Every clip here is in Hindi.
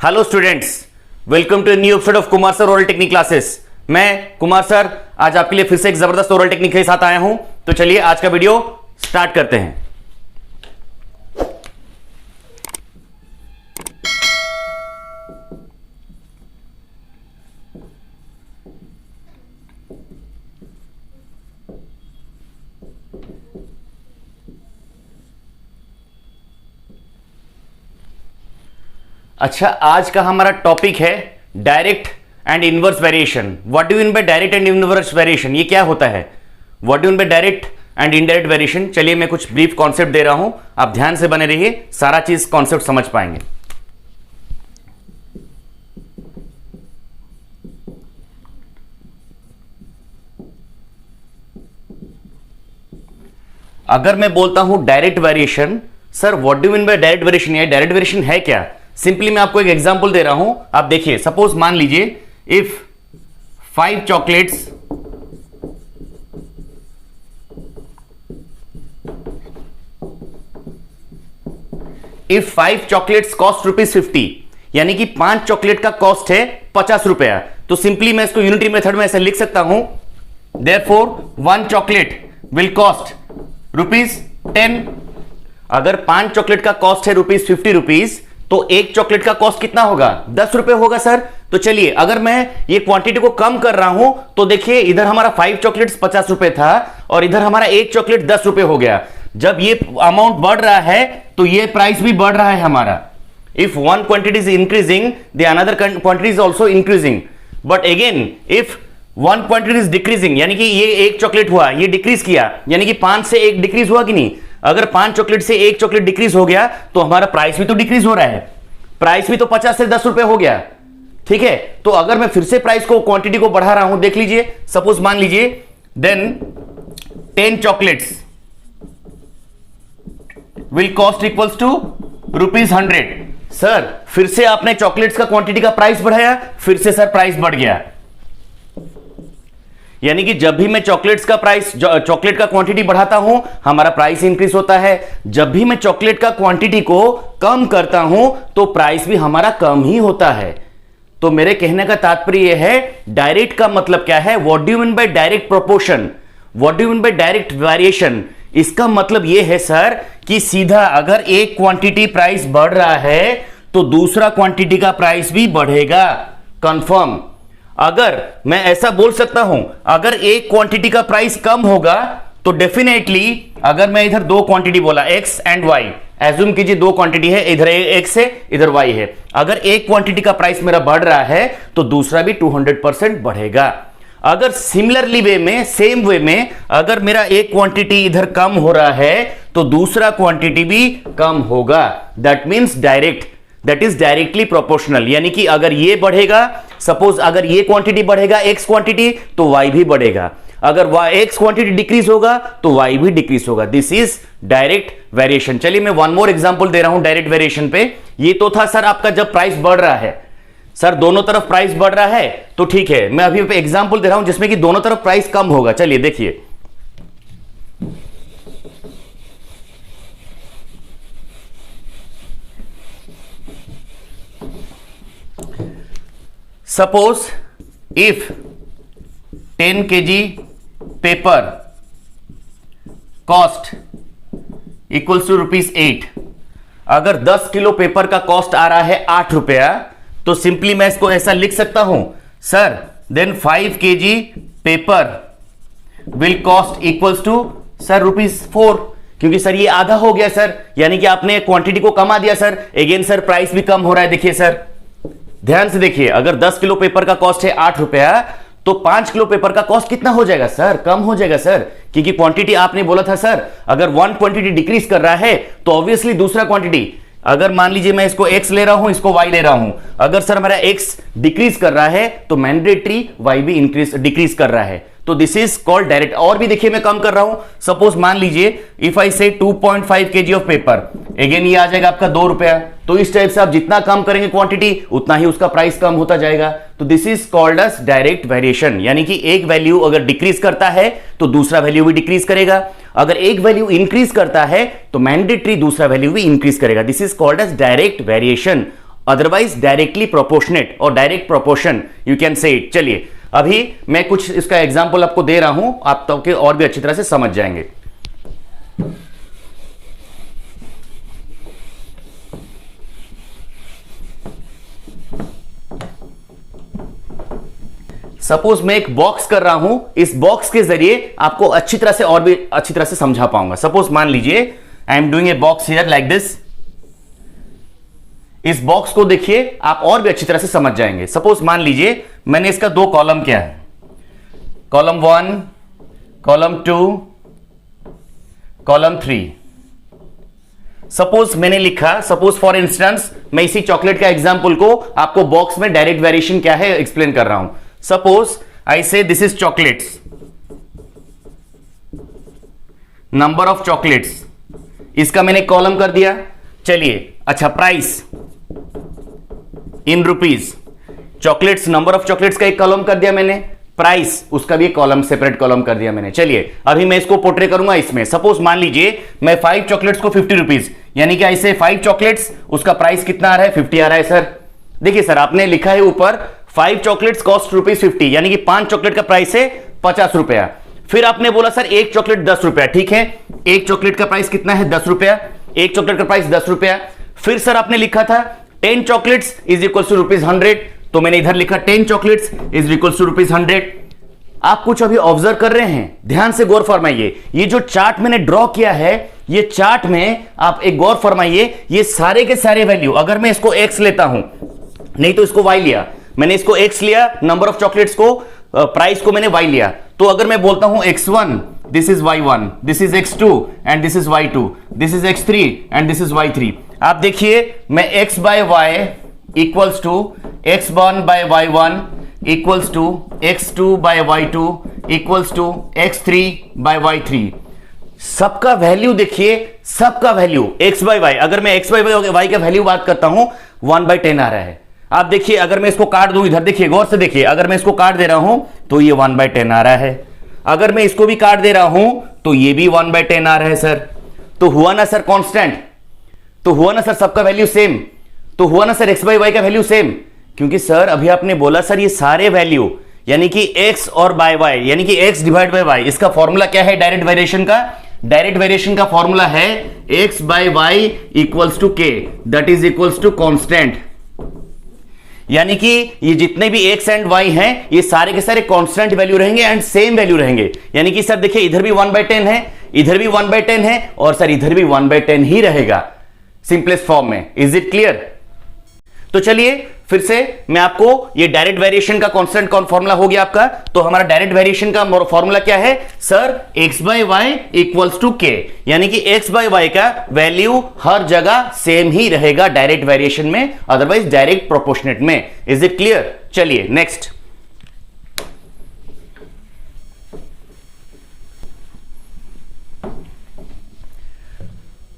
Hello students, welcome to new episode of Kumar sir oral technique classes. मैं कुमार सर आज आपके लिए फिर से एक जबरदस्त ओरल टेक्निक के साथ आया हूं। तो चलिए आज का वीडियो स्टार्ट करते हैं। अच्छा, आज का हमारा टॉपिक है direct and inverse variation. What do mean by direct and inverse variation? ये क्या होता है? What do mean by direct and indirect variation? चलिए मैं कुछ ब्रीफ कॉन्सेप्ट दे रहा हूं, आप ध्यान से बने रहिए, सारा चीज कॉन्सेप्ट समझ पाएंगे। अगर मैं बोलता हूं direct variation, sir what do mean by direct variation? या डायरेक्ट वेरिएशन है क्या? सिंपली मैं आपको एक एग्जांपल दे रहा हूं, आप देखिए। सपोज मान लीजिए इफ 5 चॉकलेट्स कॉस्ट ₹50, यानी कि 5 चॉकलेट का कॉस्ट है 50 रुपया, तो सिंपली मैं इसको यूनिटरी मेथड में ऐसे लिख सकता हूं, देयरफॉर 1 चॉकलेट विल कॉस्ट ₹10। अगर 5 चॉकलेट का कॉस्ट है ₹50, तो एक चॉकलेट का कॉस्ट कितना होगा? 10 रुपए होगा सर। तो चलिए, अगर मैं ये क्वांटिटी को कम कर रहा हूं तो देखिए इधर हमारा 5 चॉकलेट्स 50 रुपए था और इधर हमारा एक चॉकलेट 10 रुपए हो गया। जब ये अमाउंट बढ़ रहा है तो ये प्राइस भी बढ़ रहा है हमारा। If one quantity is increasing the another quantity is also increasing, but again if one quantity is decreasing, यानी कि ये एक चॉकलेट हुआ, ये डिक्रीज किया, यानी कि 5 से 1 डिक्रीज हुआ कि नहीं? अगर 5 चॉकलेट से 1 चॉकलेट डिक्रीज हो गया तो हमारा प्राइस भी तो डिक्रीज हो रहा है, प्राइस भी तो 50 से 10 रुपए हो गया। ठीक है, तो अगर मैं फिर से प्राइस को, क्वांटिटी को बढ़ा रहा हूं, देख लीजिए, सपोज मान लीजिए then 10 chocolates will cost equals to ₹100। Sir फिर से आपने चॉकलेट्स का क्वांटिटी का प्राइस बढ़ाया, फिर से सर प्राइस बढ़ गया। यानी कि जब भी मैं चॉकलेट का क्वांटिटी बढ़ाता हूं, हमारा प्राइस इंक्रीज होता है। जब भी मैं चॉकलेट का क्वांटिटी को कम करता हूं तो प्राइस भी हमारा कम ही होता है। तो मेरे कहने का तात्पर्य यह है, डायरेक्ट का मतलब क्या है? What do you mean by direct proportion? What do you mean by direct variation? इसका मतलब यह है सर कि सीधा अगर एक क्वांटिटी प्राइस बढ़ रहा है तो दूसरा क्वांटिटी का प्राइस भी बढ़ेगा, कंफर्म। अगर मैं ऐसा बोल सकता हूं, अगर एक क्वांटिटी का प्राइस कम होगा तो डेफिनेटली, अगर मैं इधर 2 क्वांटिटी बोला x एंड y, एज्यूम कीजिए 2 क्वांटिटी है, इधर x है इधर y है। अगर एक क्वांटिटी का प्राइस मेरा बढ़ रहा है तो दूसरा भी 200% बढ़ेगा। अगर सिमिलरली वे में, सेम वे में, अगर मेरा एक क्वांटिटी इधर कम हो रहा है तो दूसरा क्वांटिटी भी कम होगा। That means direct, that is directly proportional. यानी कि अगर ये बढ़ेगा, सपोज अगर ये क्वांटिटी बढ़ेगा x क्वांटिटी, तो y भी बढ़ेगा। अगर x क्वांटिटी डिक्रीज होगा तो y भी डिक्रीज होगा। This is direct variation. चलिए मैं वन मोर एग्जांपल दे रहा हूं डायरेक्ट वेरिएशन पे। ये तो था सर आपका जब प्राइस बढ़ रहा है, सर दोनों तरफ प्राइस बढ़ रहा है तो ठीक है। मैं अभी एग्जांपल दे रहा हूं जिसमें कि दोनों तरफ प्राइस कम होगा। चलिए देखिए, suppose if 10 kg paper cost equals to ₹8, अगर 10 किलो पेपर का कॉस्ट आ रहा है 8 रुपया, तो सिंपली मैं इसको ऐसा लिख सकता हूं, sir then 5 kg paper will cost equals to sir ₹4, क्योंकि सर ये आधा हो गया सर, यानी कि आपने क्वांटिटी को कमा दिया सर। अगेन सर प्राइस भी कम हो रहा है। देखिए सर, ध्यान से देखिए, अगर 10 किलो पेपर का कॉस्ट है 8 रुपया, तो 5 किलो पेपर का कॉस्ट कितना हो जाएगा सर? कम हो जाएगा सर, क्योंकि क्वांटिटी आपने बोला था सर, अगर वन क्वांटिटी डिक्रीज कर रहा है तो ऑब्वियसली दूसरा क्वांटिटी, अगर मान लीजिए मैं इसको x ले रहा हूं, इसको y ले रहा हूं, अगर सर हमारा x डिक्रीज कर रहा है तो मैंडेटरी y भी डिक्रीज कर रहा है। तो दिस इज कॉल्ड डायरेक्ट। और भी देखिए मैं कम कर रहा हूं, सपोज मान लीजिए इफ आई से 2.5 kg ऑफ पेपर, अगेन ये आ जाएगा आपका 2 रुपया। तो इस टाइप से आप जितना कम करेंगे क्वांटिटी, उतना ही उसका प्राइस कम होता जाएगा। तो this is called as direct variation, यानी कि एक वैल्यू अगर डिक्रीज करता है तो दूसरा वैल्यू भी डिक्रीज करेगा, अगर एक वैल्यू इंक्रीज करता है तो मैंडेटरी दूसरा वैल्यू भी इंक्रीज करेगा। This is called as direct variation. Otherwise directly proportionate और direct proportion you can say it. चलिए अभी मैं कुछ इसका एग्जांपल आपको दे रहा हूं, आप तो और भी अच्छी तरह से समझ जाएंगे। सपोज मैं एक बॉक्स कर रहा हूं, इस बॉक्स के जरिए आपको अच्छी तरह से और भी अच्छी तरह से समझा पाऊंगा। सपोज मान लीजिए I am doing a box here like this. इस बॉक्स को देखिए आप और भी अच्छी तरह से समझ जाएंगे। सपोज मान लीजिए मैंने इसका 2 कॉलम किया है, कॉलम 1, कॉलम 2, कॉलम 3। सपोज मैंने लिखा, सपोज फॉर इंस्टेंस मैं इसी चॉकलेट का एग्जांपल को आपको बॉक्स में डायरेक्ट वेरिएशन क्या है एक्सप्लेन कर रहा हूं। सपोज आई से this is chocolates, number of chocolates, इसका मैंने कॉलम कर दिया। चलिए अच्छा, price in rupees, chocolates, number of chocolates का एक कॉलम कर दिया मैंने, प्राइस उसका भी एक कॉलम, सेपरेट कॉलम कर दिया मैंने। चलिए अभी मैं इसको पोर्ट्रे करूंगा इसमें। सपोज मान लीजिए मैं 5 चॉकलेट्स को 50 रुपीज, यानी कि ऐसे 5 चॉकलेट्स उसका प्राइस कितना आ रहा है, 50 आ रहा है सर। देखिए सर आपने लिखा है ऊपर 5 चॉकलेट्स कॉस्ट ₹50, यानी कि 5 चॉकलेट का प्राइस है 50 रुपया। फिर आपने बोला सर एक चॉकलेट 10 रुपया, ठीक है, एक चॉकलेट का प्राइस कितना है 10 रुपया, एक चॉकलेट का प्राइस 10 रुपया। फिर सर आपने लिखा था 10 चॉकलेट्स इज इक्वल टू ₹100, तो मैंने इधर लिखा 10 चॉकलेट्स इज इक्वल टू ₹100। आप कुछ अभी ऑब्जर्व कर रहे हैं, ध्यान से गौर फरमाइए। ये जो चार्ट मैंने ड्रॉ किया है, ये चार्ट में आप एक गौर फरमाइए, ये सारे के सारे वैल्यू, अगर मैं इसको x लेता हूं, नहीं तो इसको y लिया, मैंने इसको x लिया, नंबर ऑफ चॉकलेट्स को, प्राइस को मैंने y लिया, तो अगर मैं बोलता हूं x1 this is y1, this is x2 and this is y2, this is x3 and this is y3। आप देखिए मैं x by y equals to x1 by y1 equals to x2 by y2 equals to x3 by y3। सबका वैल्यू देखिए, सबका वैल्यू x बाय y, अगर मैं x बाय y का वैल्यू बात करता हूं 1/10 आ रहा है। आप देखिए अगर मैं इसको काट दूं, इधर देखिए गौर से देखिए, अगर मैं इसको काट दे रहा हूं तो ये 1/10 आ रहा है, अगर मैं इसको भी काट दे रहा हूं तो ये भी 1/10 आ रहा है सर। तो हुआ ना सर कांस्टेंट, तो हुआ ना सर सबका वैल्यू सेम, तो हुआ ना सर x बाय y का वैल्यू सेम। क्योंकि सर अभी आपने बोला सर ये सारे वैल्यू यानी कि x और बाय y, यानी कि x डिवाइड बाय y, इसका फॉर्मूला क्या है डायरेक्ट वेरिएशन का? डायरेक्ट वेरिएशन का फॉर्मूला है x by y equals to k, that is equals to constant. यानी कि ये जितने भी x एंड y हैं ये सारे के सारे कांस्टेंट वैल्यू रहेंगे एंड सेम वैल्यू रहेंगे। यानी कि सर देखिए इधर भी 1/10 है, इधर भी 1/10 है और सर इधर भी 1/10 ही रहेगा सिंपलेस्ट फॉर्म में। Is it clear? तो चलिए फिर से मैं आपको ये डायरेक्ट वेरिएशन का कांस्टेंट कौन फॉर्मूला हो गया आपका। तो हमारा डायरेक्ट वेरिएशन का फॉर्मूला क्या है sir? x by y equals to k, यानी कि x बाय वाई का वैल्यू हर जगह सेम ही रहेगा डायरेक्ट वेरिएशन में, अदरवाइज डायरेक्ट प्रोपोर्शनेट में। Is it clear? चलिए नेक्स्ट।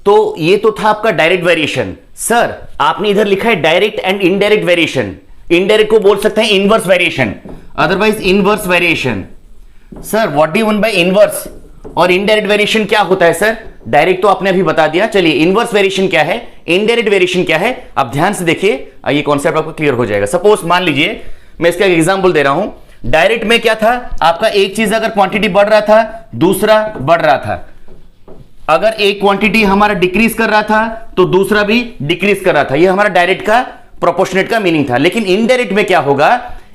तो ये तो था आपका डायरेक्ट वेरिएशन। सर आपने इधर लिखा है direct and indirect variation, indirect को बोल सकते हैं inverse variation, otherwise inverse variation. Sir what do you mean by inverse और इनडायरेक्ट वेरिएशन क्या होता है सर? डायरेक्ट तो आपने अभी बता दिया, चलिए इनवर्स वेरिएशन क्या है, इनडायरेक्ट वेरिएशन क्या है, आप ध्यान से देखिए, ये कॉन्सेप्ट आपको क्लियर हो जाएगा। सपोज मान लीजिए मैं इसका एग्जाम्पल दे रहा हूं। डायरेक्ट में क्या था आपका, एक चीज अगर क्वांटिटी बढ़ रहा था दूसरा बढ़ रहा था, अगर एक क्वांटिटी हमारा डिक्रीज कर रहा था तो दूसरा भी डिक्रीज कर रहा था, यह हमारा डायरेक्ट का प्रोपोर्शनेट का मीनिंग था। लेकिन इनडायरेक्ट में क्या होगा,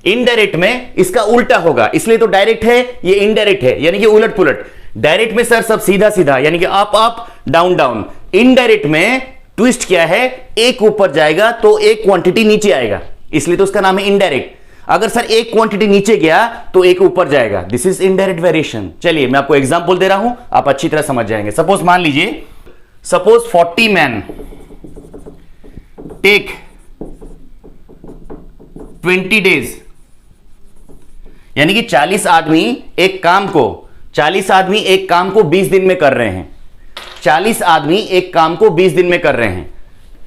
इनडायरेक्ट में इसका उल्टा होगा, इसलिए तो डायरेक्ट है ये इनडायरेक्ट है, यानी कि उलट पुलट। डायरेक्ट में सर सब सीधा सीधा यानी कि up up down down, indirect में ट्विस्ट क्या है, एक ऊपर जाएगा तो एक क्वांटिटी नीचे आएगा, इसलिए तो उसका नाम है इनडायरेक्ट। अगर सर एक क्वांटिटी नीचे गया तो एक ऊपर जाएगा, दिस इज इनडायरेक्ट वेरिएशन। चलिए मैं आपको एग्जांपल दे रहा हूं, आप अच्छी तरह समझ जाएंगे। सपोज मान लीजिए, सपोज 40 मैन टेक 20 डेज, यानी कि 40 आदमी एक काम को 20 दिन में कर रहे हैं, 40 आदमी एक काम को 20 दिन में कर रहे हैं।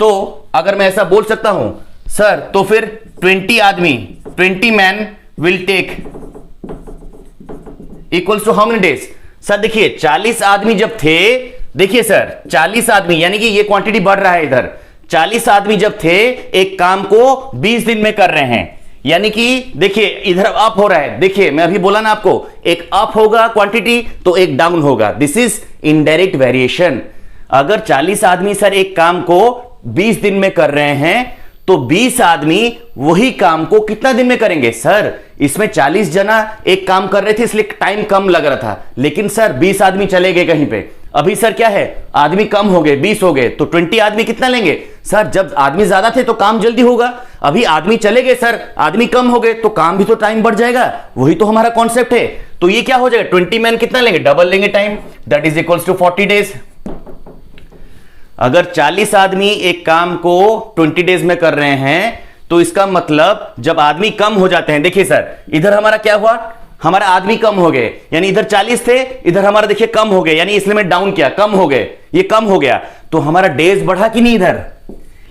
तो अगर मैं ऐसा बोल सकता हूं सर, तो फिर 20 man will take equals to how many days? Sir देखिए 40 आदमी जब थे, देखिए सर 40 आदमी यानी कि ये क्वांटिटी बढ़ रहा है, इधर 40 आदमी जब थे एक काम को 20 दिन में कर रहे हैं, यानी कि देखिए इधर अप हो रहा है, देखिए मैं अभी बोला ना आपको, एक अप होगा क्वांटिटी तो एक डाउन होगा, दिस इज इनडायरेक्ट वेरिएशन। अगर 40 आदमी सर एक काम को 20 दिन में कर रहे हैं तो 20 आदमी वही काम को कितना दिन में करेंगे सर? इसमें 40 जना एक काम कर रहे थे इसलिए टाइम कम लग रहा था, लेकिन सर 20 आदमी चले गए कहीं पे, अभी सर क्या है, आदमी कम हो गए, 20 हो गए, तो 20 आदमी कितना लेंगे सर? जब आदमी ज्यादा थे तो काम जल्दी होगा, अभी आदमी चले गए सर, आदमी कम हो गए तो काम भी तो टाइम बढ़ जाएगा, वही तो हमारा कॉन्सेप्ट है। तो ये क्या हो जाएगा, 20 मैन कितना लेंगे, डबल लेंगे time, that is equals to 40 days. अगर 40 आदमी एक काम को 20 डेज में कर रहे हैं तो इसका मतलब जब आदमी कम हो जाते हैं, देखिए सर इधर हमारा क्या हुआ, हमारा आदमी कम हो गए, यानी इधर 40 थे, इधर हमारा देखिए कम हो गए, यानी इसलिए मैं डाउन किया, कम हो गए, ये कम हो गया, तो हमारा डेज बढ़ा कि नहीं, इधर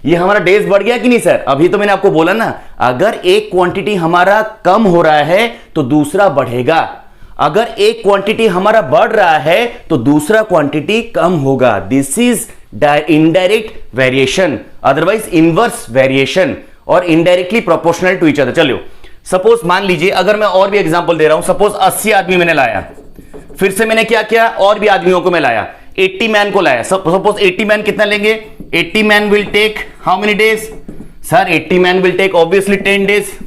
ये हमारा डेज बढ़ गया कि नहीं सर? अभी तो मैंने आपको बोला ना, अगर एक क्वांटिटी हमारा कम हो रहा है तो दूसरा बढ़ेगा, अगर एक क्वांटिटी हमारा बढ़ रहा है तो दूसरा क्वांटिटी कम होगा, this is indirect variation, otherwise inverse variation और indirectly proportional to each other. चलिए सपोज मान लीजिए, अगर मैं और भी एग्जांपल दे रहा हूं, सपोज 80 आदमी मैंने लाया, फिर से मैंने क्या किया, और भी आदमियों को मैं लाया, 80 मैन को लाया, सपोज 80 मैन कितना लेंगे, 80 man will take how many days sir? 80 man will take obviously 10 days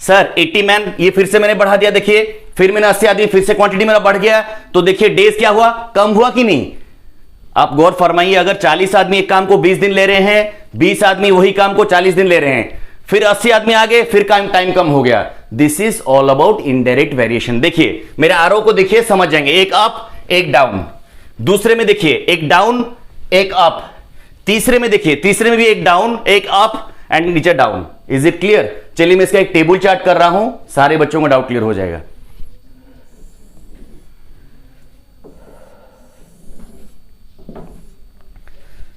sir. 80 man ये फिर से मैंने बढ़ा दिया, देखिए फिर मैंने 80 आदमी, फिर से क्वांटिटी मेरा बढ़ गया, तो देखिए डेज क्या हुआ, कम हुआ कि नहीं? आप गौर फरमाइए, अगर 40 आदमी एक काम को 20 दिन ले रहे हैं, 20 आदमी वही काम को 40 दिन ले रहे हैं, फिर 80 आदमी आ गए, फिर टाइम कम हो गया, this is all about indirect variation. देखिए मेरे आरो को देखिए, समझ जाएंगे, एक अप एक डाउन, दूसरे में देखिए एक डाउन एक अप, तीसरे में देखिए, तीसरे में भी एक डाउन एक अप एंड नीचे डाउन। Is it clear? चलिए मैं इसका एक टेबल चार्ट कर रहा हूं, सारे बच्चों को डाउट क्लियर हो जाएगा।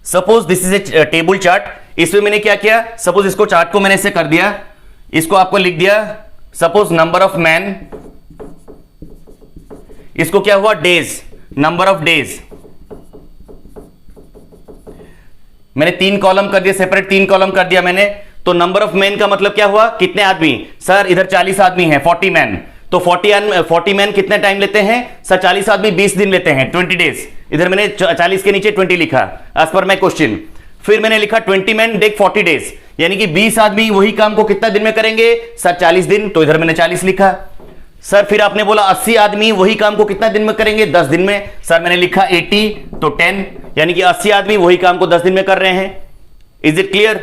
Suppose this is a table chart, इसमें मैंने क्या किया, सपोज इसको चार्ट को मैंने ऐसे कर दिया, इसको आपको लिख दिया, सपोज नंबर ऑफ मैन, इसको क्या हुआ, डेज, नंबर ऑफ डेज, मैंने 3 कॉलम कर दिया, सेपरेट 3 कॉलम कर दिया मैंने, तो नंबर ऑफ मैन का मतलब क्या हुआ, कितने आदमी सर? इधर 40 आदमी हैं, 40 मैन, तो 40 मैन कितने टाइम लेते हैं सर? 40 आदमी 20 दिन लेते हैं, 20 डेज, इधर मैंने 40 के नीचे 20 लिखा एज पर माय क्वेश्चन, फिर मैंने लिखा 20 मैन टेक 40 डेज, यानी कि 20 आदमी वही काम को कितना दिन में करेंगे सर? 40 दिन, तो इधर मैंने 40 लिखा सर। फिर आपने बोला 80 आदमी वही काम को कितना दिन में करेंगे? 10 दिन में, सर मैंने लिखा 80 तो 10, यानी कि 80 आदमी वही काम को 10 दिन में कर रहे हैं। Is it clear?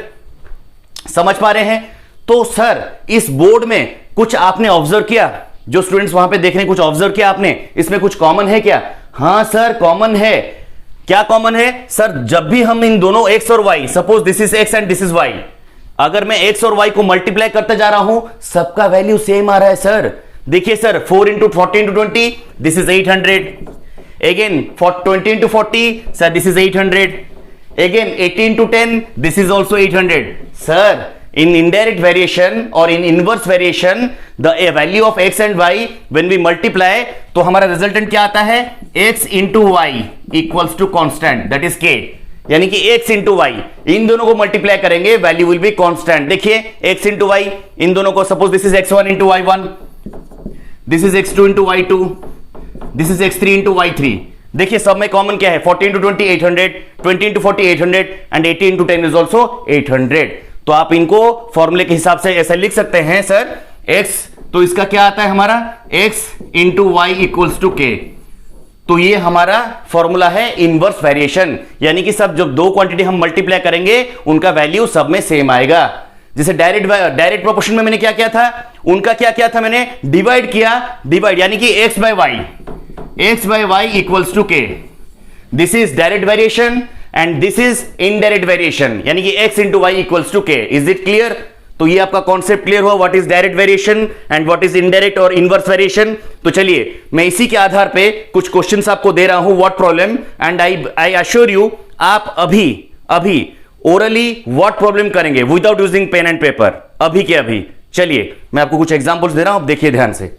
समझ पा रहे हैं? तो सर इस बोर्ड में कुछ आपने ऑब्जर्व किया, जो स्टूडेंट्स वहां पे देख रहे हैं, कुछ ऑब्जर्व किया आपने, इसमें कुछ कॉमन है क्या? हां सर कॉमन है। क्या कॉमन है सर? जब भी हम इन दोनों x और y, suppose this is x and this is y, अगर मैं x और y को मल्टीप्लाई करते जा रहा हूं, सबका वैल्यू सेम आ रहा है सर। देखिए sir 4 into 40 into 20, this is 800, again 20 into 40, sir this is 800, again 80 into 10, this is also 800। Sir in indirect variation or in inverse variation, the value of x and y when we multiply, तो हमारा रिजल्टेंट क्या आता है, x into y equals to constant, that is k, यानी कि x into y, इन दोनों को मल्टीप्लाई करेंगे, वैल्यू विल बी कांस्टेंट। देखिए x into y, इन दोनों को, suppose this is x1 into y1, this is x2 into y2, this is x3 into y3। देखिए सब में कॉमन क्या है, 40 into 20 800, 20 into 40 800 and 80 into 10 is also 800। तो आप इनको फॉर्मूले के हिसाब से ऐसे लिख सकते हैं सर, x तो इसका क्या आता है हमारा, x into y equals to k, तो ये हमारा फॉर्मूला है इनवर्स वेरिएशन, यानी कि सब जब दो क्वांटिटी हम मल्टीप्लाई करेंगे उनका वैल्यू सब में सेम आएगा। जैसे डायरेक्ट प्रोपोर्शन में मैंने क्या किया था, उनका क्या किया था, मैंने डिवाइड किया, डिवाइड यानी कि x by y equals to k, this is direct variation and this is indirect variation, यानी कि x into y equals to k. Is it clear? तो ये आपका कॉन्सेप्ट क्लियर हुआ, what is direct variation and what is indirect और इनवर्स वेरिएशन। तो चलिए मैं इसी के आधार पे कुछ क्वेश्चंस आपको दे रहा हूं, what problem, and I assure you आप अभी ओरली व्हाट प्रॉब्लम करेंगे without using pen and paper, अभी के अभी। चलिए मैं आपको कुछ एग्जांपल्स दे रहा हूं, आप देखिए ध्यान से।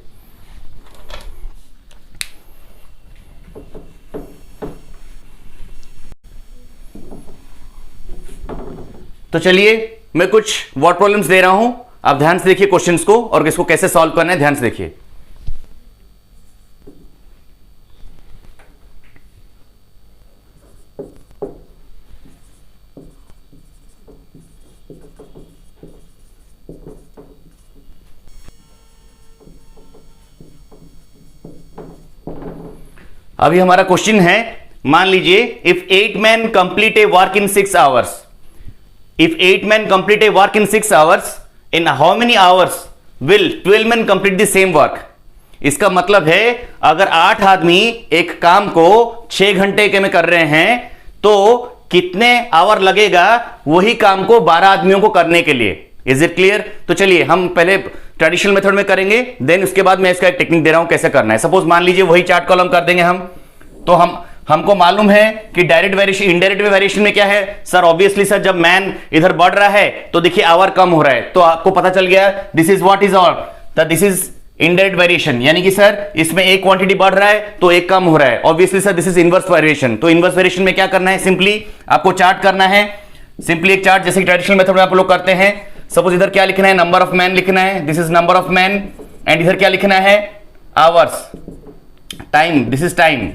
तो चलिए मैं कुछ वर्ड प्रॉब्लम्स दे रहा हूं, आप ध्यान से देखिए क्वेश्चंस को और इसको कैसे सॉल्व करना है ध्यान से देखिए। अभी हमारा क्वेश्चन है, मान लीजिए if 8 men complete a work in 6 hours, if 8 men complete a work in 6 hours, in how many hours will 12 men complete the same work? इसका मतलब है अगर 8 आदमी एक काम को 6 घंटे के में कर रहे हैं तो कितने आवर लगेगा वही काम को 12 आदमियों को करने के लिए। Is it clear? तो चलिए हम पहले ट्रेडिशनल मेथड में करेंगे, देन उसके बाद मैं इसका एक टेक्निक दे रहा हूं कैसे करना है। सपोज मान लीजिए वही चार्ट कॉलम कर देंगे हम, तो हमको मालूम है कि डायरेक्ट वेरिएशन इनडायरेक्ट वेरिएशन में क्या है सर, ऑब्वियसली सर जब मैन इधर बढ़ रहा है तो देखिए आवर कम हो रहा है, तो आपको पता चल गया this is what is all, this is indirect variation, यानी कि सर इसमें एक क्वांटिटी बढ़ रहा है तो एक कम हो रहा है। Obviously sir this is inverse variation, तो इनवर्स वेरिएशन में क्या करना है, सिंपली आपको चार्ट करना है, सिंपली एक चार्ट जैसे ट्रेडिशनल मेथड में आप लोग करते हैं। सपोज इधर क्या लिखना है, नंबर ऑफ मैन लिखना है, this is number of man, and इधर क्या लिखना है, hours, time, this is time,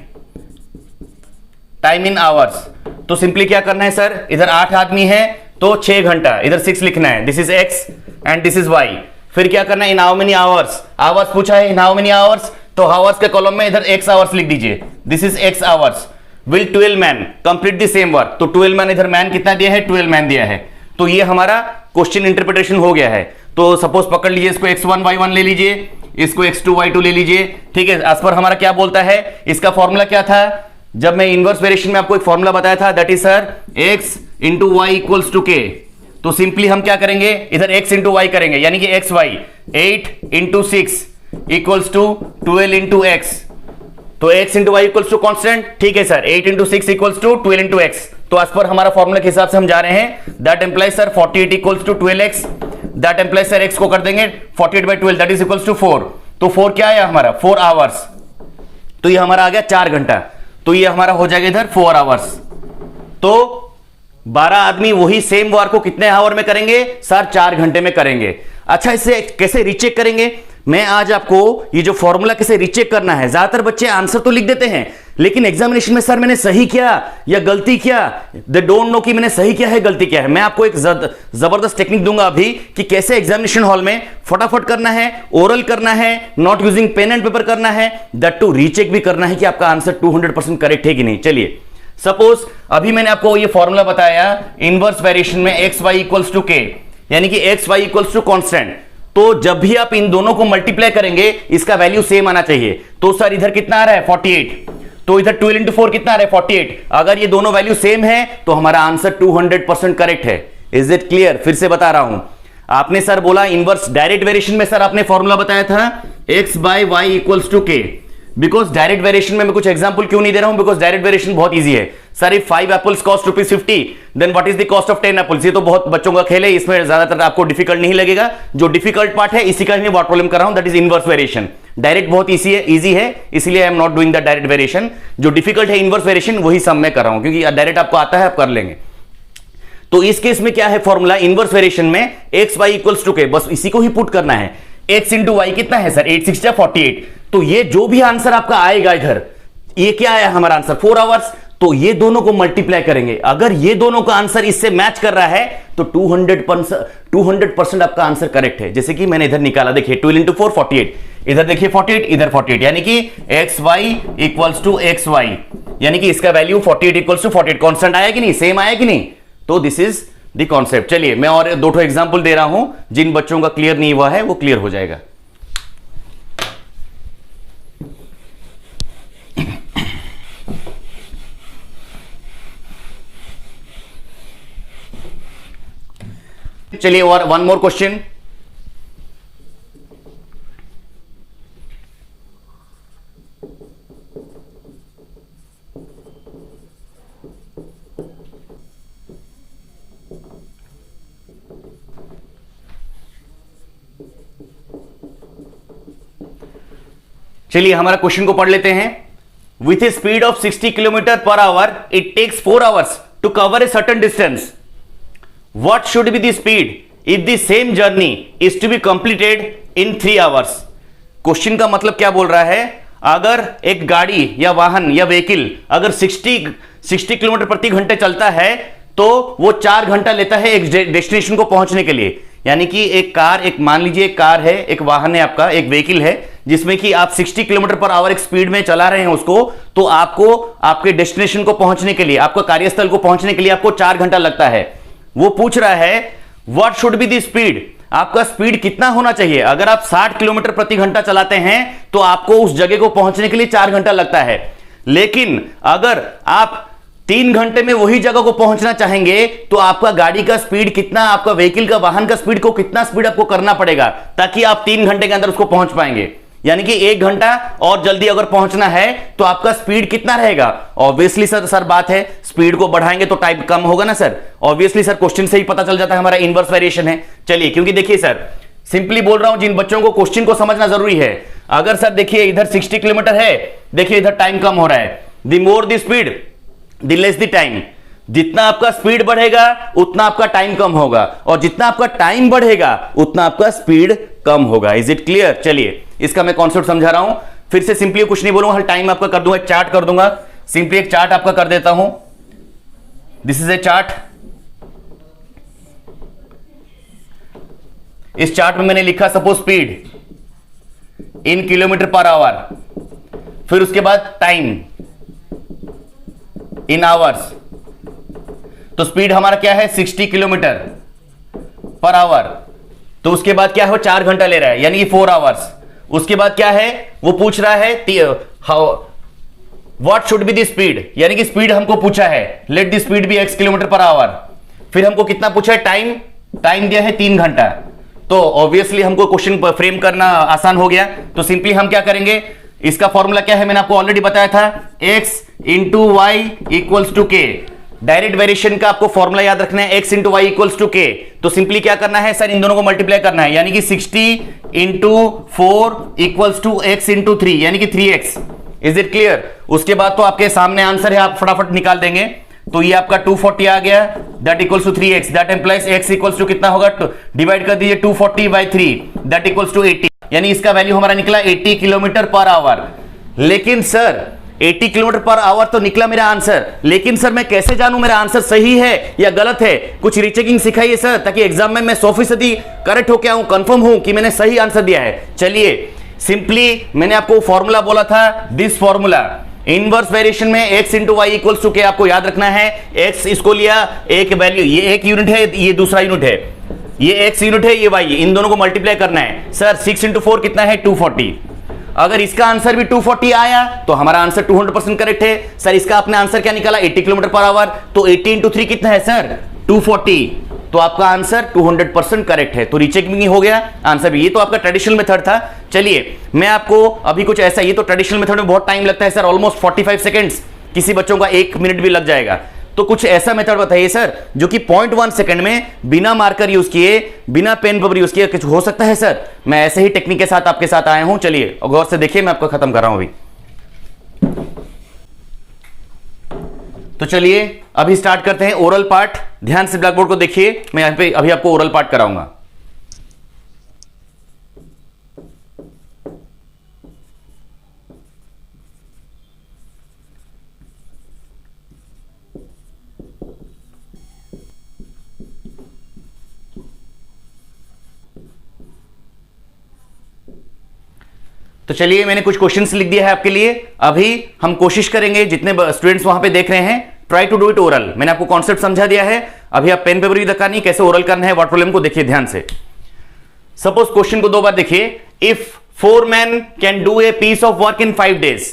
time in hours. तो सिंपली क्या करना है सर, इधर 8 आदमी है तो 6 घंटा, इधर 6 लिखना है, this is x and this is y. फिर क्या करना है, in how many hours, hours पूछा है, इन हाउ मेनी आवर्स, तो आवर्स के कॉलम में इधर एक्स आवर्स लिख दीजिए, this is x hours. Will 12 man complete the same work, तो 12 मैन इधर मैन कितना दिया है, 12 मैन दिया है। तो ये हमारा क्वेश्चन इंटरप्रिटेशन हो गया है। तो सपोज पकड़ लीजिए इसको x1 y1 ले लीजिए, इसको x2 y2 ले लीजिए, ठीक है। एज पर हमारा क्या बोलता है, इसका फॉर्मूला क्या था, जब मैं इनवर्स वेरिएशन में आपको एक फॉर्मूला बताया था, that is sir x into y equals to k। तो सिंपली हम क्या करेंगे, इधर x इंटू वाई करेंगे, यानी कि x y 8 into 6 equals to 12 into x. तो x into y equals to constant, ठीक है sir, 8 into 6 equals to 12 into x. तो एज पर हमारा फॉर्मूला के हिसाब से हम जा रहे हैं, that implies sir 48 equals to 12x, that implies sir x को कर देंगे 48 by 12 that is equals to 4। तो 4 क्या आया हमारा, 4 आवर्स, तो ये हमारा आ गया 4 घंटा, तो ये हमारा हो जाएगा इधर 4 आवर्स। तो 12 आदमी वही सेम वर्क को कितने आवर में करेंगे सर, 4 घंटे में करेंगे। अच्छा इसे कैसे रीचेक करेंगे, मैं आज आपको ये जो फॉर्मूला कैसे रीचेक करना है। ज्यादातर बच्चे आंसर तो लिख देते हैं लेकिन एग्जामिनेशन में सर मैंने सही किया या गलती किया, दे डोंट नो कि मैंने सही किया है गलती किया है। मैं आपको एक जबरदस्त टेक्निक दूंगा अभी कि कैसे एग्जामिनेशन हॉल में फटाफट करना है, ओरल करना है, not using pen and paper करना है, दैट टू रीचेक भी करना है कि आपका आंसर 200% करेक्ट है कि नहीं। चलिए सपोज अभी मैंने आपको ये फॉर्मूला बताया इनवर्स वेरिएशन में x y equals to k, यानी कि x y equals to constant. तो जब भी आप इन दोनों को मल्टीप्लाई करेंगे इसका वैल्यू सेम आना चाहिए। तो सर इधर कितना आ रहा है 48, तो इधर 12 इंटू 4 कितना आ रहा है 48। अगर ये दोनों वैल्यू सेम है तो हमारा आंसर 200% करेक्ट है। Is it clear? फिर से बता रहा हूं, आपने सर बोला इनवर्स डायरेक्ट वेरिएशन में सर आपने फॉर्मूला बताया था x by y equals to k. Because direct variation में मैं कुछ एग्जांपल क्यों नहीं दे रहा हूं, बिकॉज डायरेक्ट वेरिएशन बहुत इजी है। Sir if 5 apples cost ₹50 then what is the cost of 10 apples. ये तो बहुत बच्चों का खेल है, इसमें ज्यादातर आपको डिफिकल्ट नहीं लगेगा। जो डिफिकल्ट पार्ट है इसी का मैं वर्ड प्रॉब्लम कर रहा हूं, that is inverse variation. Direct बहुत इजी है इसलिए I am not doing the direct variation. जो डिफिकल्ट है इनवर्स वेरिएशन वही सब मैं कर रहा हूं, क्योंकि डायरेक्ट आपको आता है आप कर लेंगे। तो इस केस में क्या है फॉर्मूला इनवर्स वेरिएशन में एक्स वाई इक्वल्स टू के, बस इसी को ही पुट करना है। एक्स इंटू वाई कितना है सर 8 6 48। तो ये जो भी आंसर आपका आएगा इधर, ये क्या आया हमारा आंसर 4 आवर्स। तो ये दोनों को मल्टीप्लाई करेंगे, अगर ये दोनों का आंसर इससे मैच कर रहा है तो 200% आपका आंसर करेक्ट है। जैसे कि मैंने इधर निकाला, देखिए 12 इंटू 4 48, इधर देखिए 48 इधर 48, यानी कि x y equals to x y, यानी कि इसका वैल्यू 48 इक्वल्स टू 48। कॉन्स्टेंट आया कि नहीं, सेम आया कि नहीं। तो दिस इज द कॉन्सेप्ट। चलिए मैं और 2 एग्जाम्पल दे रहा हूं, जिन बच्चों का क्लियर नहीं हुआ है वो क्लियर हो जाएगा। चलिए और वन मोर क्वेश्चन। चलिए हमारा क्वेश्चन को पढ़ लेते हैं। With a speed of 60 kilometre per hour it takes 4 hours to cover a certain distance. What should be the speed if the same journey is to be completed in 3 hours. Question का मतलब क्या बोल रहा है, अगर एक गाड़ी या वाहन या व्हीकल अगर 60 किलोमीटर प्रति घंटे चलता है तो वो 4 घंटा लेता है एक डेस्टिनेशन को पहुंचने के लिए। यानी कि एक कार, एक मान लीजिए एक कार है, एक वाहन है आपका, एक व्हीकल है जिसमें कि आप 60 किलोमीटर पर आवर एक स्पीड में चला रहे हैं उसको, तो आपको आपके डेस्टिनेशन को पहुंचने के लिए, आपको कार्यस्थल को पहुंचने के लिए आपको 4 घंटा लगता है। वो पूछ रहा है what should be the speed, आपका स्पीड कितना होना चाहिए। अगर आप 60 किलोमीटर प्रति घंटा चलाते हैं तो आपको उस जगह को पहुंचने के लिए 4 घंटा लगता है, लेकिन अगर आप 3 घंटे में वही जगह को पहुंचना चाहेंगे तो आपका गाड़ी का स्पीड कितना, आपका व्हीकल का, वाहन का स्पीड को कितना स्पीड आपको करना पड़ेगा ताकि आप 3 घंटे के अंदर उसको पहुंच पाएंगे। यानी कि 1 घंटा और जल्दी अगर पहुंचना है तो आपका स्पीड कितना रहेगा। ऑब्वियसली सर बात है स्पीड को बढ़ाएंगे तो टाइम कम होगा ना सर। ऑब्वियसली सर क्वेश्चन से ही पता चल जाता है हमारा इनवर्स वेरिएशन है। चलिए, क्योंकि देखिए सर सिंपली बोल रहा हूं, जिन बच्चों को क्वेश्चन को समझना जरूरी है। अगर सर देखिए इधर 60 किलोमीटर है, देखिए इधर टाइम कम हो रहा है, the more the speed the less the time. जितना आपका स्पीड बढ़ेगा उतना आपका टाइम कम होगा, और जितना आपका टाइम बढ़ेगा उतना आपका स्पीड कम होगा। Is it clear. चलिए इसका मैं कॉन्सेप्ट समझा रहा हूं, फिर से सिंपली कुछ नहीं बोलूंगा, हर टाइम आपका कर दूंगा, चार्ट कर दूंगा। सिंपली एक चार्ट आपका कर देता हूं। This is a chart. इस चार्ट में मैंने लिखा suppose speed in kilometre per hour, फिर उसके बाद टाइम इन आवर्स। तो स्पीड हमारा क्या है 60 किलोमीटर पर आवर, तो उसके बाद क्या है वो 4 घंटा ले रहा है यानी कि 4 आवर्स। उसके बाद क्या है वो पूछ रहा है what should be the speed, यानी कि स्पीड हमको पूछा है, let the speed be x kilometre per hour. फिर हमको कितना पूछा है, टाइम दिया है 3 घंटा। तो ऑब्वियसली हमको क्वेश्चन फ्रेम करना आसान हो गया। तो सिंपली हम क्या करेंगे, इसका फॉर्मूला क्या है मैंने आपको ऑलरेडी बताया था, x into y equals to k. Direct variation का आपको फॉर्मूला याद रखना है, x into y equals to k. तो सिंपली क्या करना है सर, इन दोनों को मल्टीप्लाई करना है, यानी कि 60 into 4 equals to x into 3 यानी कि 3x। Is it clear. उसके बाद तो आपके सामने आंसर है, आप फटाफट निकाल देंगे। तो ये आपका 240 आ गया, that equals to 3x, that implies x equals to कितना होगा, डिवाइड कर दीजिए 240 बाई 3, दैट इक्वल्स टू 80, यानी इसका वैल्यू हमारा निकला 80 किलोमीटर पर आवर। लेकिन सर 80 किलोमीटर पर आवर तो निकला मेरा आंसर, लेकिन सर मैं कैसे जानूं मेरा आंसर सही है या गलत है। कुछ रीचेकिंग सिखाइए सर, ताकि एग्जाम में मैं 100% करेक्ट होके आऊं, कंफर्म हूं कि मैंने सही आंसर दिया है। चलिए सिंपली मैंने आपको फॉर्मूला बोला था, दिस फॉर्मूला इनवर्स वेरिएशन में x into y equals to k आपको याद रखना है। x इसको लिया एक वैल्यू, ये एक यूनिट है, ये दूसरा यूनिट है, ये x यूनिट है, ये y, इन दोनों को मल्टीप्लाई करना है। सर 6 इंटू 4 कितना है 240। अगर इसका आंसर भी 240 आया तो हमारा आंसर 200% करेक्ट है। सर इसका आपने आंसर क्या निकाला 80 किलोमीटर पर आवर, तो 80 इंटू 3 कितना है सर 240, तो आपका आंसर 200% करेक्ट है। तो रीचेकिंग हो गया आंसर भी। ये तो आपका ट्रेडिशनल मेथड था। चलिए मैं आपको अभी कुछ ऐसा, ये तो ट्रेडिशनल मेथड में बहुत टाइम लगता है सर, ऑलमोस्ट 45 सेकेंड्स, किसी बच्चों का 1 मिनट भी लग जाएगा। तो कुछ ऐसा मेथड बताइए सर जो कि 0.1 सेकंड में बिना मार्कर यूज किए, बिना पेन पेपर यूज किए कुछ हो सकता है सर। मैं ऐसे ही टेक्निक के साथ आपके साथ आया हूं। चलिए गौर से देखिए, मैं आपको खत्म कर रहा हूं अभी। तो चलिए अभी स्टार्ट करते हैं ओरल पार्ट। ध्यान से ब्लैक बोर्ड को देखिए, मैं यहां पे अभी आपको ओरल पार्ट कराऊंगा। तो चलिए मैंने कुछ क्वेश्चंस लिख दिया है आपके लिए। अभी हम कोशिश करेंगे, जितने स्टूडेंट्स वहां पे देख रहे हैं, try to do it oral. मैंने आपको कॉन्सेप्ट समझा दिया है, अभी आप पेन पेपर भी दिखा नहीं, कैसे ओरल करना है वर्ड प्रॉब्लम को देखिए ध्यान से। सपोज क्वेश्चन को 2 बार देखिए, if 4 men can do a piece of work in 5 days,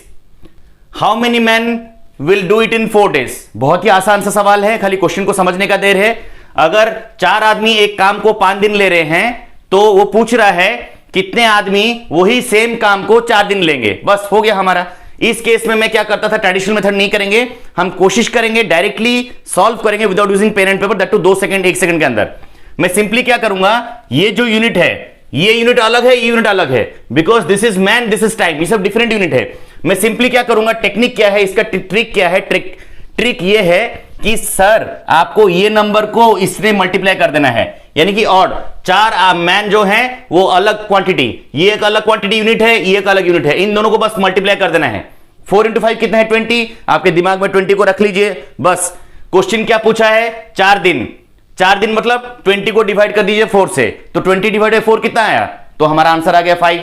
how many man will do it in 4 days। बहुत ही आसान सा सवाल है, खाली क्वेश्चन को समझने का देर है। अगर 4 आदमी एक काम को 5 दिन ले रहे हैं तो वो पूछ रहा है कितने आदमी वही सेम काम को 4 दिन लेंगे। बस हो गया हमारा। इस केस में मैं क्या करता था, ट्रेडिशनल मेथड नहीं करेंगे, हम कोशिश करेंगे डायरेक्टली सॉल्व करेंगे without using pen and paper, that too 2 second 1 second के अंदर। मैं सिंपली क्या करूंगा, ये जो यूनिट है, ये यूनिट अलग है, ये यूनिट अलग है, because this is man, this is time, ये सब डिफरेंट यूनिट है। मैं सिंपली क्या करूंगा, टेक्निक क्या है इसका, ट्रिक क्या है, ट्रिक ये है कि सर आपको ये नंबर को इससे मल्टीप्लाई कर देना है, यानी कि ऑड 4 मैन जो हैं वो अलग क्वांटिटी, ये एक अलग क्वांटिटी यूनिट है, ये एक अलग यूनिट है, इन दोनों को बस मल्टीप्लाई कर देना है। 4 इंटू 5 कितना है 20, आपके दिमाग में 20 को रख लीजिए। बस क्वेश्चन क्या पूछा है, 4 दिन, 4 दिन मतलब 20 को डिवाइड कर दीजिए 4 से, तो 20 डिवाइड बाय 4 कितना आया, तो हमारा आंसर आ गया 5।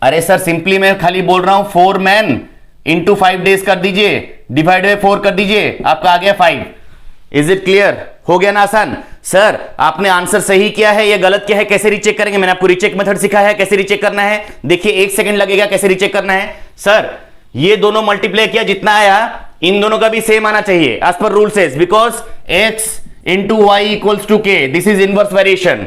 अरे सर सिंपली मैं खाली बोल रहा हूं 4 मैन इंटू 5 डेज कर दीजिए, डिवाइड बाय 4 कर दीजिए, आपका आ गया 5। इज इट क्लियर, हो गया ना आसान। सर आपने आंसर सही किया है या गलत किया है, कैसे रीचेक करेंगे, मैंने आपको रीचेक मेथड सिखाया है, कैसे रीचेक करना है, देखिए 1 सेकंड लगेगा, कैसे रीचेक करना है। सर ये दोनों मल्टीप्लाई किया, जितना आया इन दोनों का भी सेम आना चाहिए as per rule says, because x into y equals to k, this is inverse variation.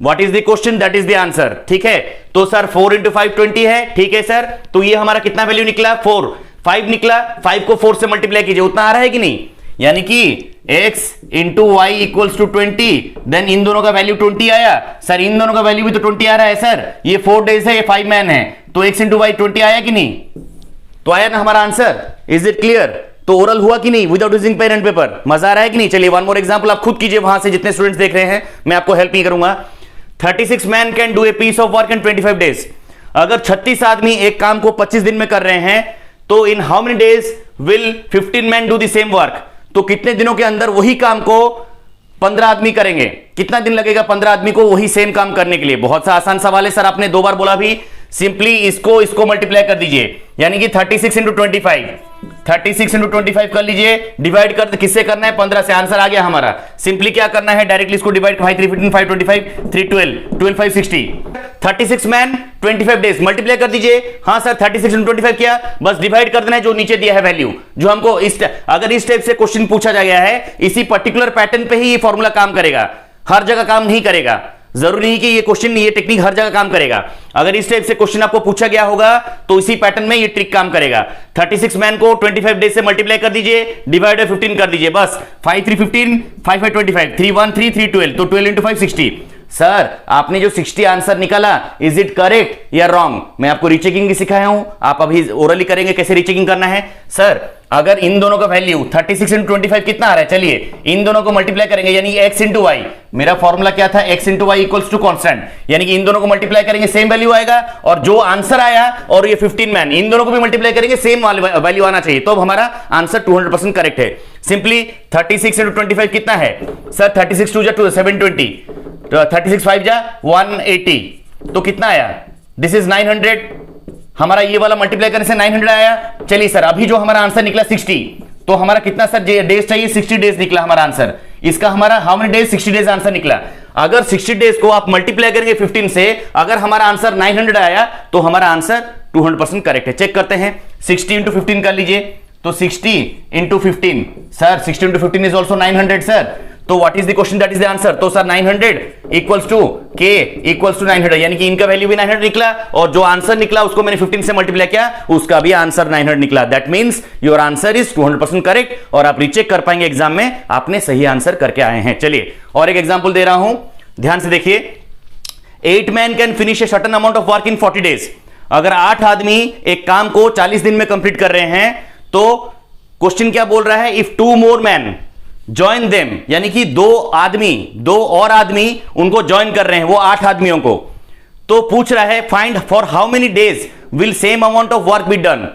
What is the question, that is the answer, ठीक है। तो सर 4 इंटू 5 20 है, ठीक है सर, तो ये हमारा कितना वैल्यू निकला 4, 5 निकला, 5 को 4 से मल्टीप्लाई कीजिए, उतना आ रहा है कि नहीं, यानी कि x into y equals to 20, then इन दोनों का वैल्यू 20 आया। सर इन दोनों का वैल्यू भी तो 20 आ रहा है सर, ये 4 डेज है, ये 5 मैन है, तो x इंटू वाई 20 आया कि नहीं, तो आया ना हमारा आंसर। इज इट क्लियर, तो ओरल हुआ कि नहीं without using pen and paper, मजा आ रहा है कि नहीं। चलिए वन मोर एग्जांपल आप खुद कीजिए, वहां से जितने स्टूडेंट्स देख रहे हैं मैं आपको हेल्प नहीं करूंगा। 36 man can do a piece of work in 25 days. अगर 36 आदमी एक काम को 25 दिन में कर रहे हैं, तो इन how many days will 15 man do the same work, तो कितने दिनों के अंदर वही काम को 15 आदमी करेंगे, कितना दिन लगेगा 15 आदमी को वही सेम काम करने के लिए। बहुत सा आसान सवाल है सर, आपने 2 बार बोला भी, सिंपली इसको मल्टीप्लाई कर दीजिए, यानी कि 36 इंटू 25, 36 इंटू 25 कर लीजिए, डिवाइड कर किससे करना है 15 से, आंसर आ गया हमारा। सिंपली क्या करना है, डायरेक्टली इसको डिवाइड, 5 3 15 5 25 3 12 12 5 60, 36 मैन 25 डेज मल्टीप्लाई कर दीजिए। हाँ सर 36 इंटू 25 किया, बस डिवाइड कर देना है जो नीचे दिया है वैल्यू, जो हमको अगर इस टाइप से क्वेश्चन पूछा गया है, इसी पर्टिकुलर पैटर्न पे ही ये फॉर्मूला काम करेगा, हर जगह काम नहीं करेगा। जरूरी नहीं कि ये क्वेश्चन, ये टेक्निक हर जगह काम करेगा। अगर इस टाइप से क्वेश्चन आपको पूछा गया होगा तो इसी पैटर्न में ये ट्रिक काम करेगा। 36 मैन को 25 डेज से मल्टीप्लाई कर दीजिए, डिवाइड बाय 15 कर दीजिए, बस 5 3 15 5 5 25 3 1 3 3 12, तो 12 इंटू 5 60। सर आपने जो 60 आंसर निकाला, इज इट करेक्ट या रॉन्ग, मैं आपको रीचेकिंग भी सिखाया हूं, आप अभी ओरली करेंगे कैसे रीचेकिंग करना है। सर अगर इन दोनों का वैल्यू 36 इंटू 25 कितना आ रहा है, चलिए इन दोनों को मल्टीप्लाई करेंगे, यानी x इंटू वाई, मेरा फॉर्मूला क्या था, x into y equals to constant, यानी कि इन दोनों को मल्टीप्लाई करेंगे सेम वैल्यू आएगा, और जो आंसर आया और ये 15 मैन, इन दोनों को भी मल्टीप्लाई करेंगे सेम वैल्यू आना चाहिए, तो हमारा आंसर 200% करेक्ट है। सिंपली 36 इंटू 25 कितना है सर, 36 2 जा 720, 36 5 जा 180, तो कितना आया, दिस इज 900, हमारा ये वाला मल्टीप्लाई करने से 900 आया। चलिए सर अभी जो हमारा आंसर निकला 60, तो हमारा कितना सर डेज चाहिए, 60 डेज निकला हमारा आंसर, इसका हमारा how many days, 60 days answer निकला। अगर 60 डेज को आप मल्टीप्लाई करेंगे 15 से, अगर हमारा आंसर 900 आया तो हमारा आंसर 200% करेक्ट है। चेक करते हैं, 60 इंटू 15 कर लीजिए, तो 60 into 15 sir, 60 into 15 is also 900 sir, तो what is the question, that is the answer. तो sir 900 equals to k equals to 900, यानी कि इनका वैल्यू भी 900 निकला, और जो आंसर निकला उसको मैंने 15 से मल्टीप्लाई किया, उसका भी आंसर 900 निकला। That means your answer is 200% correct, और आप रीचेक कर पाएंगे एग्जाम में, आपने सही आंसर करके आए हैं। चलिए और एक एग्जांपल दे रहा हूं, ध्यान से देखिए। 8 man can finish a certain amount of work in 40 days. अगर 8 आदमी एक काम को 40 दिन में कंप्लीट कर रहे हैं, तो क्वेश्चन क्या बोल रहा है, if 2 more man join them, यानी कि 2 और आदमी उनको ज्वाइन कर रहे हैं, वो 8 आदमियों को, तो पूछ रहा है find for how many days will same amount of work be done.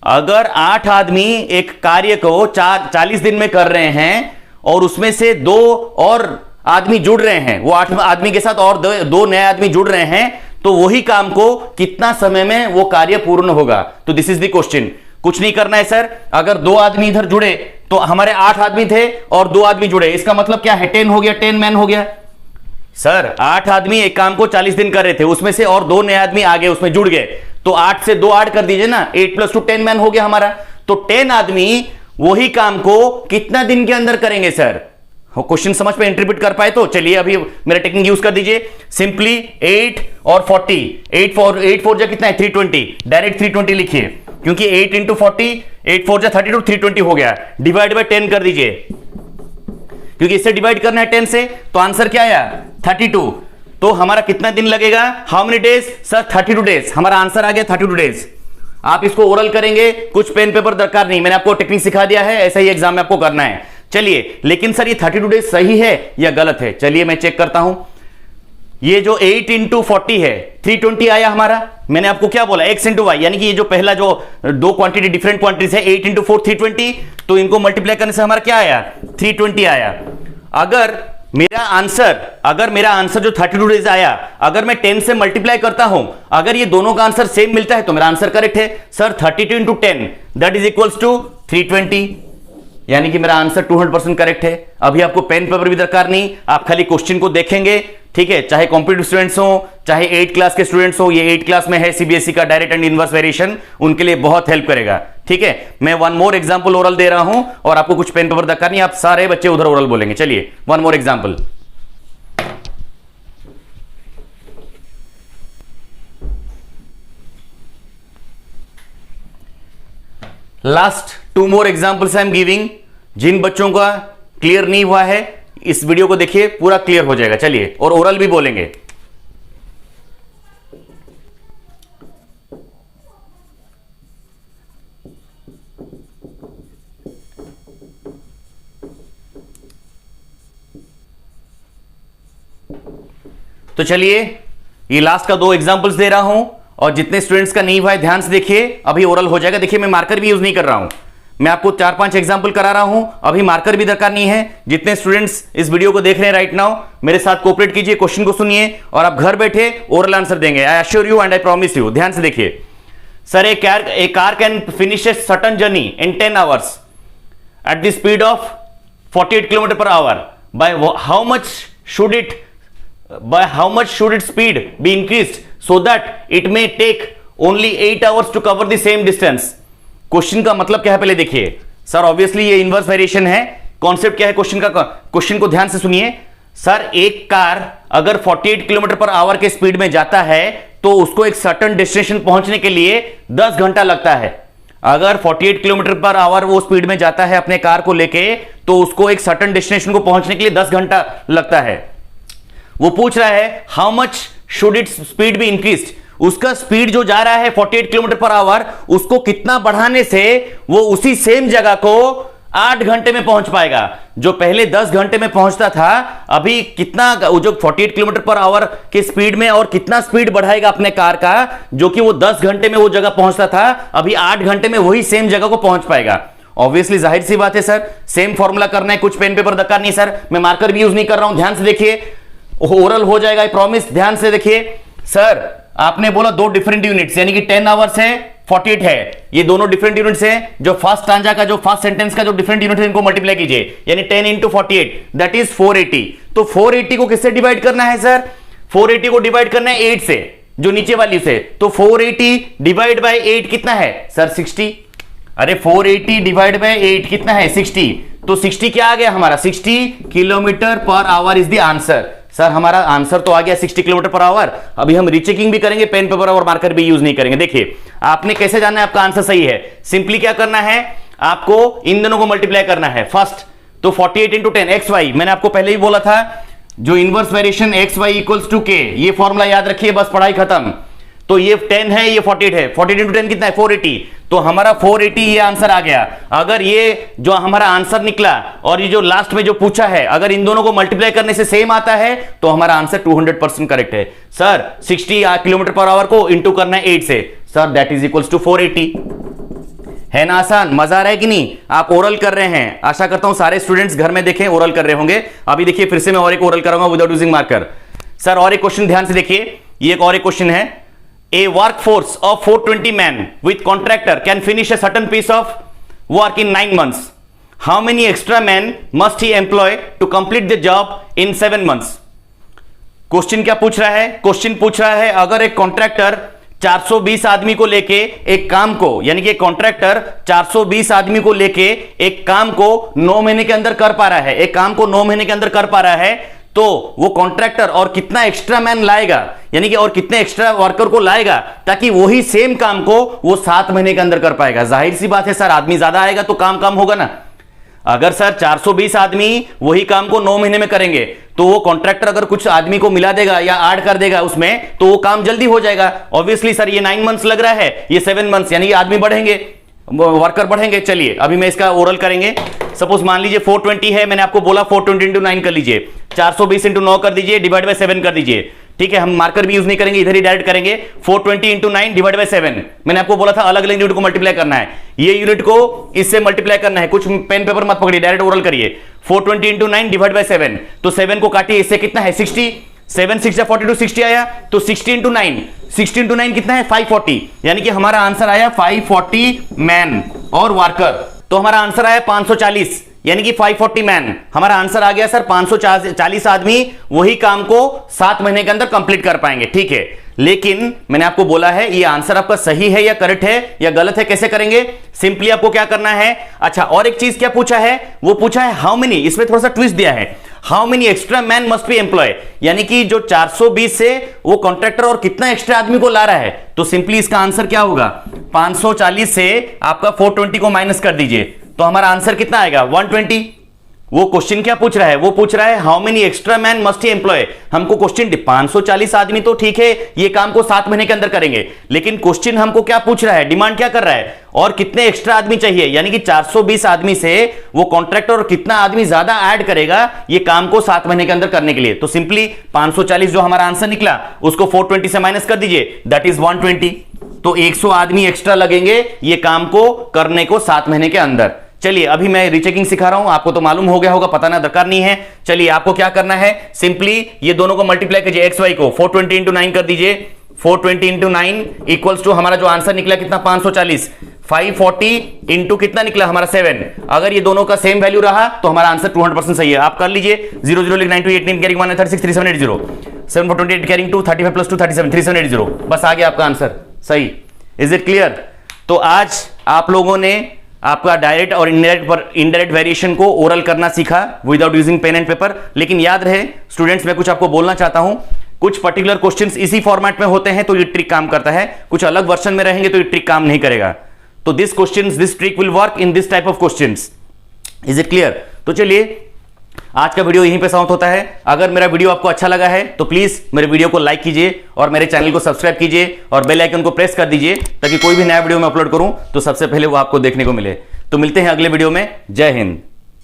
अगर 8 आदमी एक कार्य को 40 दिन में कर रहे हैं, और उसमें से 2 और आदमी जुड़ रहे हैं, वो 8 आदमी के साथ और 2 नए आदमी जुड़ रहे हैं, तो वही काम को कितना समय में वो कार्य पूर्ण होगा। तो दिस इज द क्वेश्चन। कुछ नहीं करना है सर, अगर 2 आदमी इधर जुड़े तो हमारे 8 आदमी थे और 2 आदमी जुड़े, इसका मतलब क्या है, 10 हो गया, 10 मैन हो गया। सर 8 आदमी एक काम को 40 दिन कर रहे थे, उसमें से और 2 नए आदमी आ गए, उसमें जुड़ गए, तो 8 से 2 ऐड कर दीजिए ना, 8 + 2 10 मैन हो गया हमारा। तो 10 आदमी वही काम को कितना दिन के अंदर करेंगे सर, क्वेश्चन समझ पे इंटरप्रेट कर पाए तो। चलिए अभी मेरा टेक्निक यूज कर दीजिए, सिंपली 8 और 40, 8 4 जा कितना है 320, डायरेक्ट 320 लिखिए, क्योंकि 8 इंटू 40, 8 4 जा 32, 320 हो गया, डिवाइड बाय 10 कर दीजिए, क्योंकि इससे डिवाइड करना है 10 से, तो आंसर क्या आया 32। तो हमारा कितना दिन लगेगा, how many days sir, 32 days, हमारा आंसर आ गया 32 डेज। आप इसको ओरल करेंगे, कुछ पेन पेपर दरकार नहीं, मैंने आपको टेक्निक सिखा दिया है, ऐसा ही एग्जाम में आपको करना है। चलिए, लेकिन सर ये 32 डेज सही है या गलत है? चलिए मैं चेक करता हूं। ये जो 8 इंटू 40 है 320 आया हमारा। मैंने आपको क्या बोला, x इंटू वाई, यानी कि ये जो पहला जो दो क्वांटिटी डिफरेंट क्वांटिटीज है 8 इंटू 4 320, तो इनको मल्टीप्लाई करने से हमारा क्या आया 320 आया। अगर मेरा आंसर जो 32 डेज आया, अगर मैं 10 से मल्टीप्लाई करता हूं, अगर ये दोनों का आंसर सेम मिलता है तो मेरा आंसर करेक्ट है। Sir 32 into 10 that is equals to 320, यानी कि मेरा आंसर 200% करेक्ट है। अभी आपको पेन पेपर भी दरकार नहीं, आप खाली क्वेश्चन को देखेंगे, ठीक है। चाहे कॉम्पिटिटिव स्टूडेंट्स हो, चाहे 8 क्लास के स्टूडेंट्स हो, ये 8 क्लास में है सीबीएसई का डायरेक्ट एंड इनवर्स वेरिएशन, उनके लिए बहुत हेल्प करेगा, ठीक है। मैं वन मोर एग्जांपल ओरल दे रहा हूं और आपको कुछ पेन पेपर दरकार नहीं, आप सारे बच्चे उधर ओरल बोलेंगे। चलिए one more example. Last 2 more examples I am giving. जिन बच्चों का क्लियर नहीं हुआ है इस वीडियो को देखिए, पूरा क्लियर हो जाएगा। चलिए, और ओरल भी बोलेंगे। तो चलिए, ये लास्ट का 2 एग्जांपल्स दे रहा हूं, और जितने स्टूडेंट्स का नहीं हुआ है ध्यान से देखिए, अभी ओरल हो जाएगा। देखिए मैं मार्कर भी यूज नहीं कर रहा हूं, मैं आपको 4-5 एग्जांपल करा रहा हूं, अभी मार्कर भी दरकार नहीं है। जितने स्टूडेंट्स इस वीडियो को देख रहे हैं राइट नाउ, मेरे साथ कोऑपरेट कीजिए, क्वेश्चन को सुनिए और आप घर बैठे ओरल आंसर देंगे। I assure you and I promise you. ध्यान से देखिए। Sir A car can finish a certain journey in 10 hours at the speed of 48 kilometre per our. By how much should its speed be increased so that it may take only 8 hours to cover the same distance? Question का मतलब क्या है पहले देखिए। सर ऑब्वियसली ये इनवर्स वेरिएशन है। कॉन्सेप्ट क्या है क्वेश्चन का, क्वेश्चन को ध्यान से सुनिए। सर एक कार अगर 48 किलोमीटर पर आवर के स्पीड में जाता है तो उसको एक सर्टेन डेस्टिनेशन पहुंचने के लिए 10 घंटा लगता है। अगर 48 किलोमीटर पर आवर वो स्पीड में जाता है अपने कार को लेके, तो उसको एक सर्टेन डेस्टिनेशन को पहुंचने के लिए 10 घंटा लगता है। वो पूछ रहा है how much should its speed be increased. उसका स्पीड जो जा रहा है 48 किलोमीटर पर आवर, उसको कितना बढ़ाने से वो उसी सेम जगह को 8 घंटे में पहुंच पाएगा। जो पहले 10 घंटे में पहुंचता था, अभी कितना जो 48 किलोमीटर पर आवर के स्पीड में और कितना स्पीड बढ़ाएगा अपने कार का, जो कि वो 10 घंटे में वो जगह पहुंचता था, अभी 8 घंटे में वही सेम जगह को पहुंच पाएगा। ऑब्वियसली जाहिर सी बात है सर, सेम फॉर्मूला करना है, कुछ पेन पेपर दरकार नहीं सर। मैं मार्कर भी यूज नहीं कर रहा हूं, ध्यान से देखिए, ओरल हो जाएगा आई प्रॉमिस। ध्यान से देखिए। सर आपने बोला 2 डिफरेंट यूनिट्स, यानी कि 10 आवर्स है 48 है, ये दोनों डिफरेंट यूनिट्स हैं। जो फर्स्ट स्टांजा का जो फर्स्ट सेंटेंस का जो डिफरेंट यूनिट है इनको मल्टीप्लाई कीजिए, यानी 10 इंटू 48 दैट इज 480। तो 480 को किससे डिवाइड करना है सर? 480 को डिवाइड करना है 8 से, जो नीचे वाली से। तो 480 डिवाइड बाय 8 कितना है सर? 60। अरे 480 डिवाइड बाय 8 कितना है? 60। तो 60 क्या आ गया हमारा? 60 kilometre per our is the answer. Sir हमारा आंसर तो आ गया 60 किलोमीटर पर आवर। अभी हम रीचेकिंग भी करेंगे, पेन पेपर और मार्कर भी यूज नहीं करेंगे। देखिए आपने कैसे जानना है आपका आंसर सही है? सिंपली क्या करना है, आपको इन दोनों को मल्टीप्लाई करना है। फर्स्ट तो 48 इंटू 10 एक्स वाई, मैंने आपको पहले ही बोला था जो inverse variation x y equals to k, ये फॉर्मूला याद रखिए, बस पढ़ाई खत्म। तो ये 10 है, ये 48 है, 48 इंटू 10 कितना है? 480। तो हमारा 480 ये आंसर आ गया। अगर ये जो हमारा आंसर निकला और ये जो लास्ट में जो पूछा है, अगर इन दोनों को मल्टीप्लाई करने से सेम आता है तो हमारा आंसर 200% करेक्ट है। सर 60 किलोमीटर पर आवर को इंटू करना है 8 से, sir that is equals to 480। है ना आसान? मजा आ रहा है कि नहीं? आप ओरल कर रहे हैं, आशा करता हूं सारे स्टूडेंट्स घर में देखें ओरल कर रहे होंगे। अभी देखिए फिर से मैं और एक ओरल करूंगा विदाउट यूजिंग मार्कर। सर और एक क्वेश्चन ध्यान से देखिए, ये एक और एक क्वेश्चन है। A workforce of 420 men with contractor can finish a certain piece of work in 9 months. How many extra men must he employ to complete the job in 7 months? Question क्या पूछ रहा है? क्वेश्चन पूछ रहा है अगर एक कॉन्ट्रैक्टर 420 आदमी को लेके एक काम को, यानी कि कॉन्ट्रैक्टर 420 आदमी को लेके एक काम को 9 महीने के अंदर कर पा रहा है, एक काम को 9 महीने के अंदर कर पा रहा है, तो वो कॉन्ट्रैक्टर और कितना एक्स्ट्रा मैन लाएगा, यानी कि और कितने एक्स्ट्रा वर्कर को लाएगा ताकि वही सेम काम को वो 7 महीने के अंदर कर पाएगा। जाहिर सी बात है सर, आदमी ज्यादा आएगा तो काम कम होगा ना। अगर सर 420 आदमी वही काम को 9 महीने में करेंगे तो वो कॉन्ट्रैक्टर अगर कुछ आदमी को मिला देगा या ऐड कर देगा उसमें, तो वो काम जल्दी हो जाएगा। ऑब्वियसली सर ये 9 मंथ्स लग रहा है, ये 7 मंथ्स, यानी ये आदमी बढ़ेंगे, वर्कर बढ़ेंगे। चलिए अभी मैं इसका ओरल करेंगे। सपोज मान लीजिए 420 है, मैंने आपको बोला 420 इंटू 9 कर लीजिए, 420 इंटू 9 कर दीजिए, डिवाइड बाय 7 कर दीजिए। ठीक है, हम मार्कर भी यूज नहीं करेंगे, इधर ही डायरेक्ट करेंगे। 420 इंटू 9 डिवाइड बाय 7, मैंने आपको बोला था अलग अलग यूनिट को मल्टीप्लाई करना है, ये यूनिट को इससे मल्टीप्लाई करना है। कुछ पेन पेपर मत पकड़िए, डायरेक्ट ओरल करिए। 420 इंटू 9 डिवाइड बाय 7, तो 7 को काटिए, इससे कितना है 60, 7 6 42 60 आया, तो 60 इंटू 9, 60 इंटू 9 कितना है 540, यानी कि हमारा आंसर आया 540 मैन और वर्कर। तो हमारा आंसर आया 540, यानी कि 540 मैन। हमारा आंसर आ गया सर 540 आदमी वही काम को 7 महीने के अंदर कंप्लीट कर पाएंगे। ठीक है, लेकिन मैंने आपको बोला है ये आंसर आपका सही है या करेक्ट है या गलत है, कैसे करेंगे? सिंपली आपको क्या करना है, अच्छा और एक चीज क्या पूछा है, वो पूछा है हाउ मेनी, इसमें थोड़ा सा ट्विस्ट दिया है, how many extra man must be employ, यानी कि जो 420 से वो कॉन्ट्रैक्टर और कितना एक्स्ट्रा आदमी को ला रहा है। तो सिंपली इसका आंसर क्या होगा, 540 से आपका 420 को माइनस कर दीजिए, तो हमारा आंसर कितना आएगा 120। वो क्वेश्चन क्या पूछ रहा है, वो पूछ रहा है how many extra man must be employ. हमको क्वेश्चन 540 आदमी तो ठीक है, ये काम को 7 महीने के अंदर करेंगे, लेकिन क्वेश्चन हमको क्या पूछ रहा है, डिमांड क्या कर रहा है, और कितने एक्स्ट्रा आदमी चाहिए, यानी कि 420 आदमी से वो कॉन्ट्रैक्टर और कितना आदमी ज्यादा ऐड करेगा ये काम को 7 महीने के अंदर करने के लिए। तो सिंपली 540 जो हमारा आंसर निकला उसको 420 से माइनस कर दीजिए, दैट इज 120। तो 100 आदमी एक्स्ट्रा लगेंगे ये काम को करने को 7 महीने के अंदर। चलिए अभी मैं रीचेकिंग सिखा रहा हूं, आपको तो मालूम हो गया होगा, पता ना दरकार नहीं है। चलिए आपको क्या करना है, सिंपली ये दोनों को मल्टीप्लाई कीजिए, एक्स वाई को 420 इंटू 9 कर दीजिए, 420 इंटू 9 इक्वल्स टू हमारा जो आंसर निकला कितना 540, 540 इंटू कितना निकला हमारा 7। अगर ये दोनों का सेम वैल्यू रहा तो हमारा आंसर 200% सही है। आप कर लीजिए, 0 0 9 2 18 कैरिंग 1 36 3780, 7 4 28 कैरिंग 2 35 प्लस 2 37 3780, बस आ गया आपका आंसर सही। Is it clear? तो आज आप लोगों ने आपका डायरेक्ट और इनडायरेक्ट वेरिएशन को ओरल करना सीखा without using pen and paper. लेकिन याद रहे स्टूडेंट्स, मैं कुछ आपको बोलना चाहता हूं, कुछ पर्टिकुलर क्वेश्चंस इसी फॉर्मेट में होते हैं तो ये ट्रिक काम करता है, कुछ अलग वर्जन में रहेंगे तो ये ट्रिक काम नहीं करेगा। तो this trick will work in this type of questions. Is it clear? तो चलिए आज का वीडियो यहीं पे समाप्त होता है। अगर मेरा वीडियो आपको अच्छा लगा है तो प्लीज मेरे वीडियो को लाइक कीजिए और मेरे चैनल को सब्सक्राइब कीजिए और बेल आइकन को प्रेस कर दीजिए, ताकि कोई भी नया वीडियो मैं अपलोड करूं तो सबसे पहले वो आपको देखने को मिले। तो मिलते हैं अगले वीडियो में। जय हिंद।